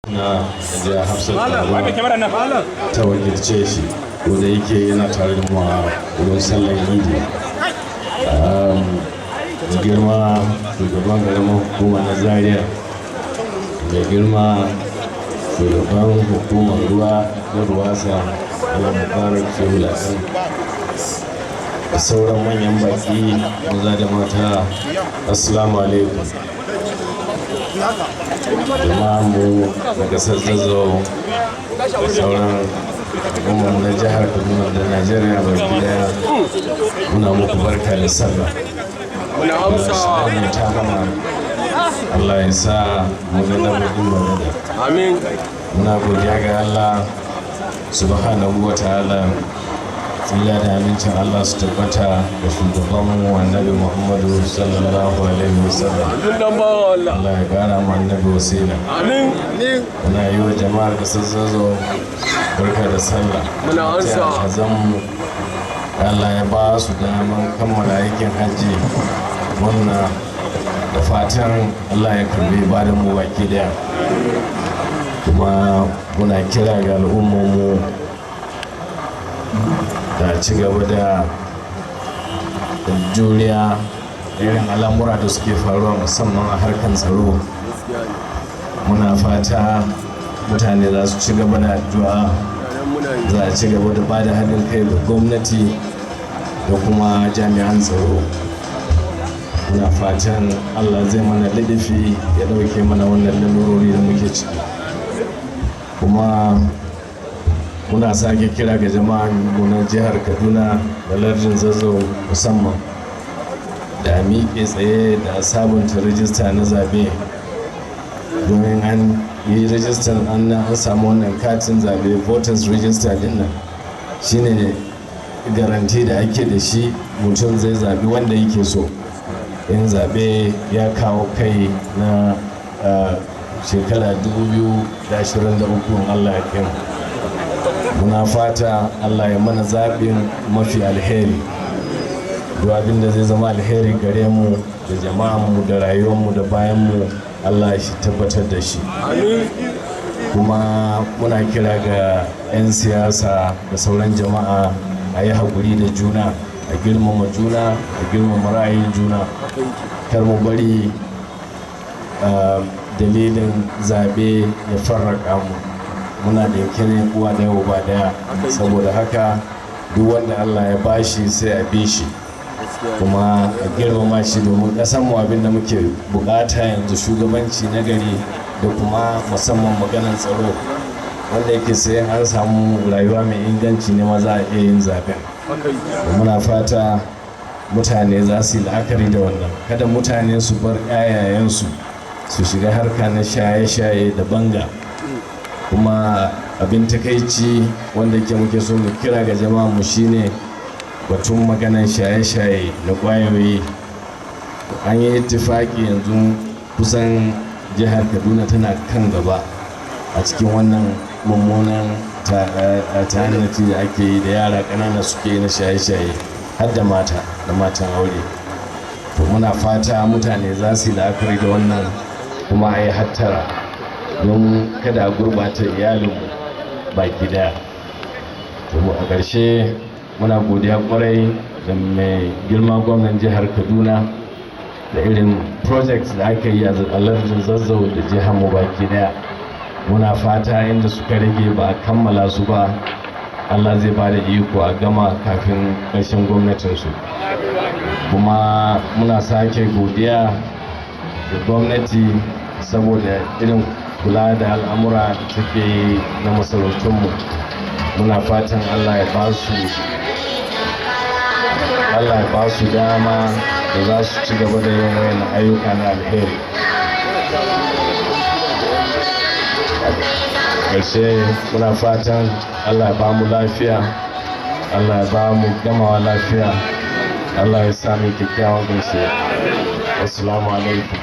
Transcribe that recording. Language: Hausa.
na da Hafsat ta wakilce shi wanda yake yana tare da mu a wurin sallar idi. Girma shugaban ƙaramin hukuma na Zaria, mai girma shugaban hukumar ruwa na ruwasa Allah Mubarak Shehula da sauran manyan baki maza da mata, assalamu alaikum. Jama'a mu na ƙasar Zazzau da sauran al'ummar na jihar Kaduna da Najeriya baki daya, muna muku barka da sallah. Allah ya sa mu ga lamarin barada. Amin. Muna godiya ga Allah subhanahu wa ta'ala. Tsira da amincin Allah su tabbata da shugabanmu annabi Muhammadu sallallahu alaihi wasallam. Allah ya gara mu annabi wasila. Amin. Muna yi wa jama'ar ƙasar Zazzau barka da sallah. Muna ansa. Allah ya ba su daman kammala aikin hajji. Muna da fatan Allah ya karbi ibadan mu baki daya. Kuma muna kira ga al'ummarmu da ci gaba da juriya irin al'amura da suke faruwa musamman a harkar tsaro. Muna fata mutane za su ci gaba da addu'a, za a ci gaba da bada haɗin kai da gwamnati da kuma jami'an tsaro. Muna fatan Allah zai mana ladafi ya ɗauke mana wannan lalurori da muke ciki. Kuma muna sake kira ga jama'a na jihar Kaduna da lardin Zazzau musamman da miƙe tsaye da sabunta rajista na zabe, domin an yi rajistar an samu wannan katin zabe, voters register din nan shine garanti da ake da shi mutum zai zabi wanda yake so in zabe ya kawo kai na shekara 2023 Allah ya kai. Muna fata Allah ya mana zaɓin mafi alheri, duk abin da zai zama alheri gare mu da jama'anmu da rayuwarmu da bayanmu Allah shi tabbatar da shi. Kuma muna kira ga 'yan siyasa da sauran jama'a a yi haƙuri da juna, a girmama juna, a girmama ra'ayin juna. Kar mu bari dalilin zaɓe ya farraka mu. Muna da kire uwa da uba daya, saboda haka duk wanda Allah ya bashi sai a bi shi kuma a girmama shi, domin kasan mu abin da muke bukata yanzu shugabanci na gari da kuma musamman maganar tsaro wanda yake sai an samu rayuwa mai inganci ne maza a iya yin zaben. Muna fata mutane za su yi la'akari da wannan, kada mutane su bar 'ya'yayensu su shiga harka na shaye-shaye da banga. Kuma abin takaici wanda ke muke so mu kira ga jama'a mu shine batun maganar shaye-shaye da kwayoyi. An yi ittifaki yanzu kusan jihar Kaduna tana kan gaba a cikin wannan mummunan ta'annati da ake yi da yara ƙanana suke na shaye-shaye har da matan aure. To muna fata mutane za su yi la'akari da wannan kuma a yi hattara don kada a gurbata iyalinmu baki daya. To a ƙarshe muna godiya kwarai da mai girma gwamnan jihar Kaduna da irin projects da aka yi a lardin Zazzau da jihar mu baki daya. Muna fata inda suka rage ba a kammala su ba, Allah zai ba da iko a gama kafin ƙarshen gwamnatinsu. Kuma muna sake godiya da gwamnati saboda irin kula da al'amura da take yi na masarautunmu. Muna fatan Allah ya ba su dama da za su ci gaba da yin wayan ayyuka na alheri. Ƙarshe muna fatan Allah ya ba mu lafiya, Allah ya ba mu gamawa lafiya, Allah ya sami kyakkyawan gaishe. Assalamu alaikum.